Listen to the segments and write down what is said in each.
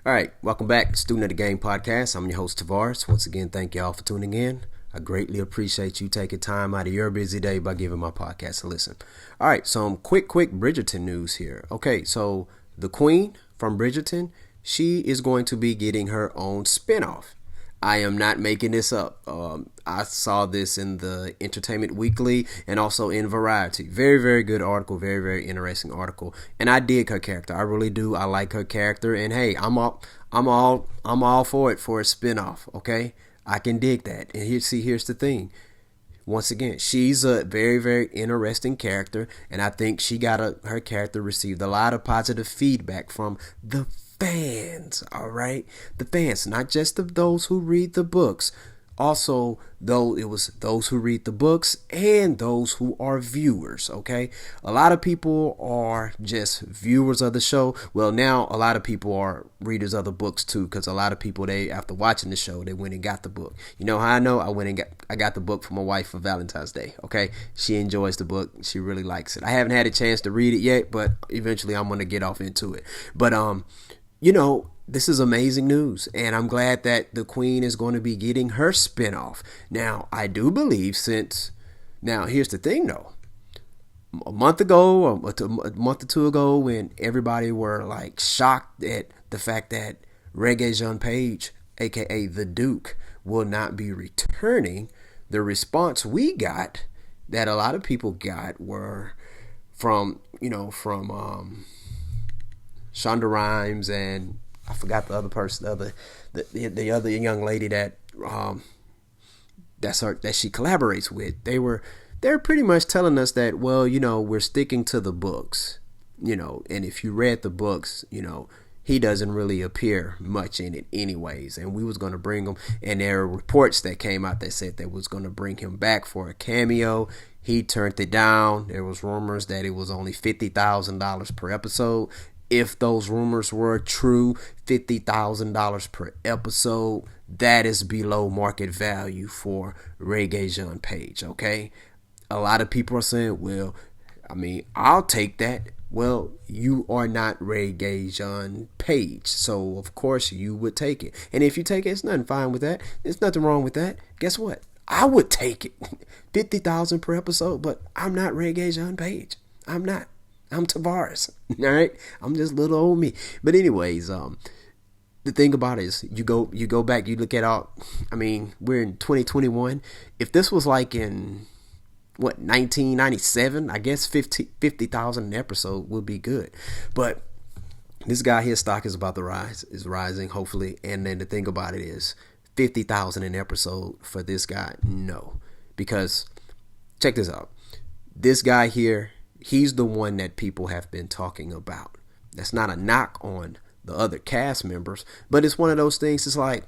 All right, welcome back, Student of the Game podcast. I'm your host, Tavares. Once again, thank y'all for tuning in. I greatly appreciate you taking time out of your busy day by giving my podcast a listen. All right, some quick Bridgerton news here. Okay, so the Queen from Bridgerton, she is going to be getting her own spinoff. I am not making this up. I saw this in the Entertainment Weekly and also in Variety. Very good article. Very interesting article. And I dig her character. I really do. I like her character. And hey, I'm all for it for a spinoff. Okay, I can dig that. And here's the thing. Once again, she's a very interesting character, and I think her character received a lot of positive feedback from the fans. All right, the fans, not just of those who read the books. Also, though, it was those who read the books and those who are viewers. Okay, a lot of people are just viewers of the show. Well, now a lot of people are readers of the books too, because a lot of people, they, after watching the show, they went and got the book. You know how I know? I got the book for my wife for Valentine's Day. Okay, she enjoys the book. She really likes it. I haven't had a chance to read it yet, but eventually I'm gonna get off into it. But this is amazing news, and I'm glad that the Queen is going to be getting her spinoff. Now, I do believe now here's the thing though. A month or two ago, when everybody were like shocked at the fact that Rege-Jean Page, aka the Duke, will not be returning, the response we got, that a lot of people got, were from Shonda Rhimes, and I forgot the other person, the other young lady that she collaborates with. They're pretty much telling us that, well, we're sticking to the books, and if you read the books, he doesn't really appear much in it anyways. And we was going to bring him, and there are reports that came out that said they was going to bring him back for a cameo. He turned it down. There was rumors that it was only $50,000 per episode. If those rumors were true, $50,000 per episode, that is below market value for Rege-Jean Page, okay? A lot of people are saying, well, I'll take that. Well, you are not Rege-Jean Page, so of course you would take it. And if you take it, it's nothing fine with that. There's nothing wrong with that. Guess what? I would take it. $50,000 per episode, but I'm not Rege-Jean Page. I'm not. I'm Tavares, all right? I'm just little old me. But anyways, the thing about it is, you go back, you look at we're in 2021. If this was like in 1997, I guess 50,000 an episode would be good. But this guy, his stock is about to rise, is rising, hopefully. And then the thing about it is, 50,000 an episode for this guy, no. Because check this out. This guy here, he's the one that people have been talking about. That's not a knock on the other cast members, but it's one of those things. It's like,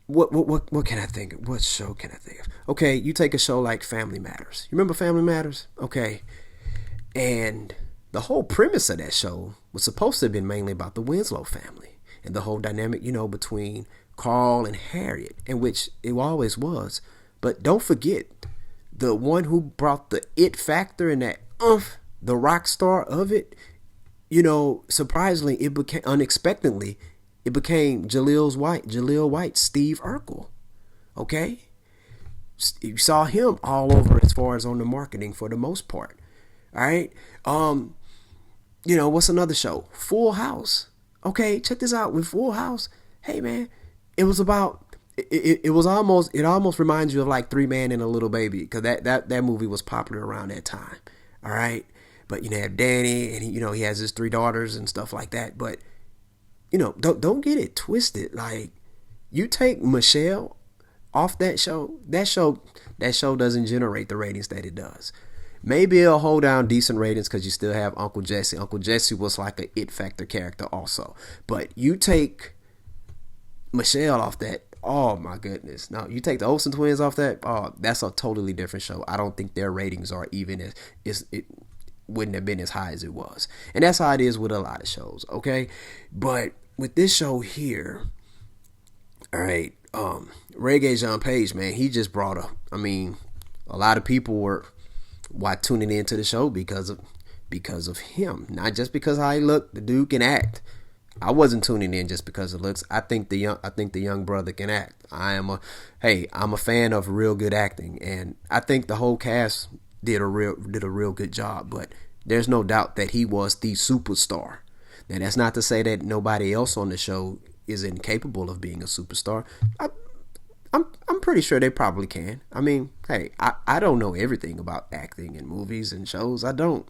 what can I think of? What show can I think of? Okay, you take a show like Family Matters. You remember Family Matters? Okay, and the whole premise of that show was supposed to have been mainly about the Winslow family and the whole dynamic, between Carl and Harriet, in which it always was. But don't forget, the one who brought the it factor and that the rock star of it, surprisingly, unexpectedly, it became Jaleel White, Steve Urkel. Okay? You saw him all over as far as on the marketing for the most part. All right? What's another show? Full House. Okay, check this out. With Full House, hey man, it was about it almost reminds you of like Three Man and a Little Baby, because that movie was popular around that time. All right, but you have Danny, and he has his 3 daughters and stuff like that. But don't get it twisted. Like, you take Michelle off that show doesn't generate the ratings that it does. Maybe it'll hold down decent ratings because you still have Uncle Jesse. Uncle Jesse was like a it factor character also. But you take Michelle off that, oh my goodness. Now, you take the Olsen twins off that, oh, that's a totally different show. I don't think their ratings are even it wouldn't have been as high as it was. And that's how it is with a lot of shows, okay? But with this show here, all right, Rege-Jean Page, man, he just brought a lot of people were tuning into the show because of him. Not just because how he looked, the dude can act. I wasn't tuning in just because of looks. I think the young brother can act. I'm a fan of real good acting, and I think the whole cast did a real good job. But there's no doubt that he was the superstar. Now that's not to say that nobody else on the show is incapable of being a superstar. I'm pretty sure they probably can. I mean, hey, I don't know everything about acting in movies and shows. I don't.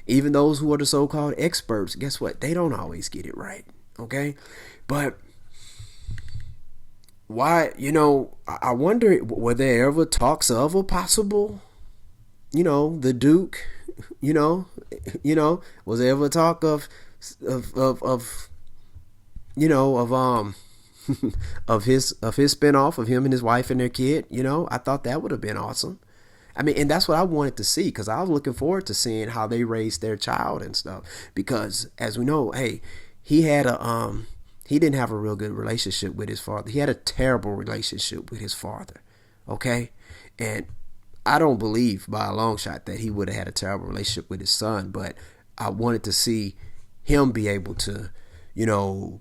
Even those who are the so-called experts, guess what? They don't always get it right. Okay? But why, I wonder, were there ever talks of a possible, the Duke, was there ever talk of of his spinoff of him and his wife and their kid? I thought that would have been awesome. I mean, and that's what I wanted to see, because I was looking forward to seeing how they raised their child and stuff. Because as we know, hey, he didn't have a real good relationship with his father. He had a terrible relationship with his father. Okay, and I don't believe by a long shot that he would have had a terrible relationship with his son. But I wanted to see him be able to,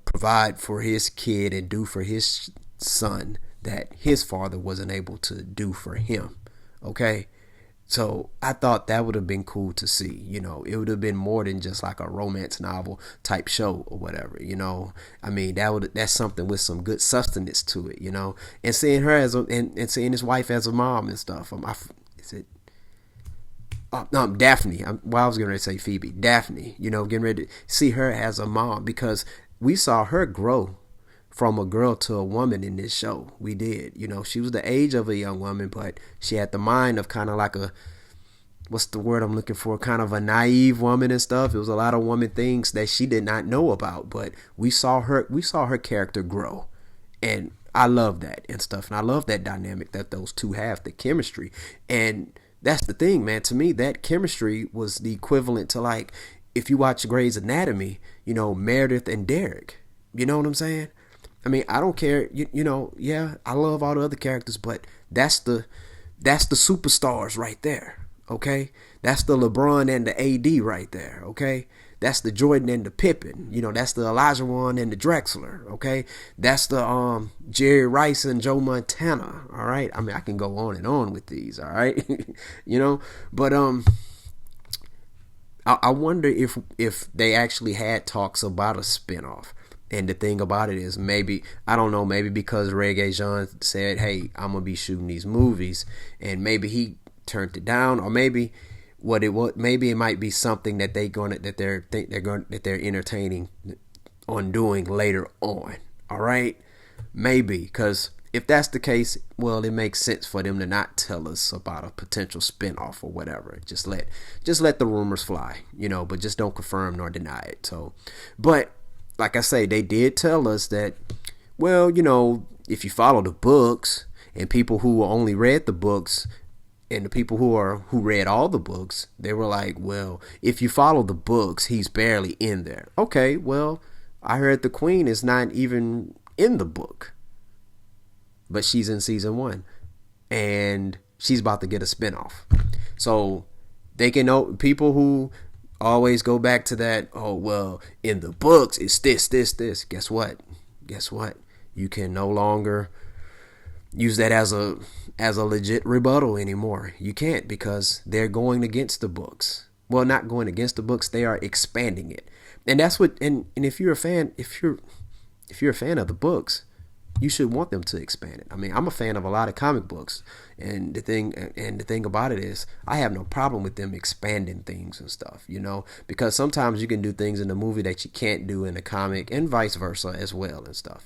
provide for his kid and do for his son that his father wasn't able to do for him. Okay, so I thought that would have been cool to see. It would have been more than just like a romance novel type show or whatever. I mean, that's something with some good substance to it. And seeing her and seeing his wife as a mom and stuff. Is it? No, Daphne. I was getting ready to say Phoebe. Daphne. Getting ready to see her as a mom, because we saw her grow from a girl to a woman in this show. We did. She was the age of a young woman, but she had the mind of kind of like what's the word I'm looking for? Kind of a naive woman and stuff. It was a lot of woman things that she did not know about, but we saw her character grow. And I love that and stuff. And I love that dynamic that those two have, the chemistry. And that's the thing, man. To me, that chemistry was the equivalent to, like, if you watch Grey's Anatomy, Meredith and Derek. You know what I'm saying? I mean, I don't care, yeah, I love all the other characters, but that's the superstars right there, okay? That's the LeBron and the AD right there, okay? That's the Jordan and the Pippen, that's the Olajuwon and the Drexler, okay? That's the Jerry Rice and Joe Montana, all right? I mean, I can go on and on with these, all right? But I wonder if they actually had talks about a spinoff. And the thing about it is, maybe, I don't know, maybe because Rege-Jean said, hey, I'm going to be shooting these movies, and maybe he turned it down, or maybe maybe it might be something that they're entertaining on doing later on. All right? Maybe, because if that's the case, well, it makes sense for them to not tell us about a potential spinoff or whatever. Just let the rumors fly, but just don't confirm nor deny it. So, but like I say, they did tell us that, well, if you follow the books, and people who only read the books and the people who read all the books, they were like, well, if you follow the books, he's barely in there. Okay, well, I heard the Queen is not even in the book, but she's in season 1, and she's about to get a spinoff. So they can know people who always go back to that, oh, well, in the books, it's this. Guess what? You can no longer use that as a legit rebuttal anymore. You can't, because they're going against the books. Well, not going against the books, they are expanding it. And that's what, and if you're a fan, if you're a fan of the books, you should want them to expand it. I mean, I'm a fan of a lot of comic books, and the thing about it is, I have no problem with them expanding things and stuff, because sometimes you can do things in the movie that you can't do in the comic, and vice versa as well and stuff,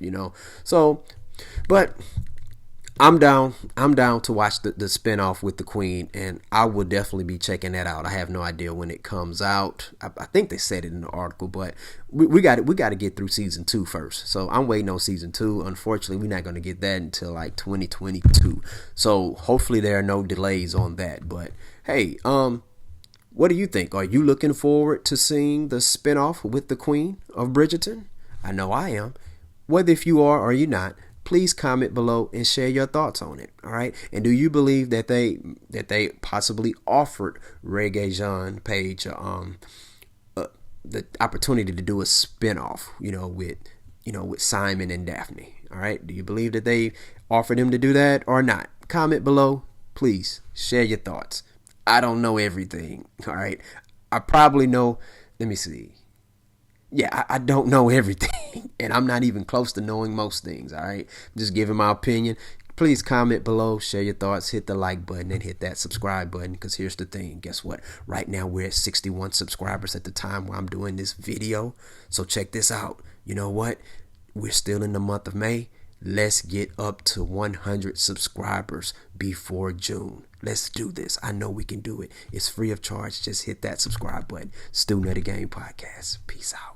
So, but I'm down to watch the spinoff with the Queen, and I will definitely be checking that out. I have no idea when it comes out. I think they said it in the article, but we got to get through season 2 first. So I'm waiting on season 2. Unfortunately, we're not going to get that until like 2022. So hopefully there are no delays on that. But hey, what do you think? Are you looking forward to seeing the spinoff with the Queen of Bridgerton? I know I am. Whether if you are or you're not, please comment below and share your thoughts on it. All right. And do you believe that they possibly offered Rege-Jean Page the opportunity to do a spinoff, with Simon and Daphne. All right. Do you believe that they offered him to do that or not? Comment below. Please share your thoughts. I don't know everything. All right. I probably know. Let me see. Yeah, I don't know everything. And I'm not even close to knowing most things. All right. I'm just giving my opinion. Please comment below, share your thoughts, hit the like button, and hit that subscribe button. Because here's the thing. Guess what? Right now, we're at 61 subscribers at the time where I'm doing this video. So check this out. You know what? We're still in the month of May. Let's get up to 100 subscribers before June. Let's do this. I know we can do it. It's free of charge. Just hit that subscribe button. Student of the Game Podcast. Peace out.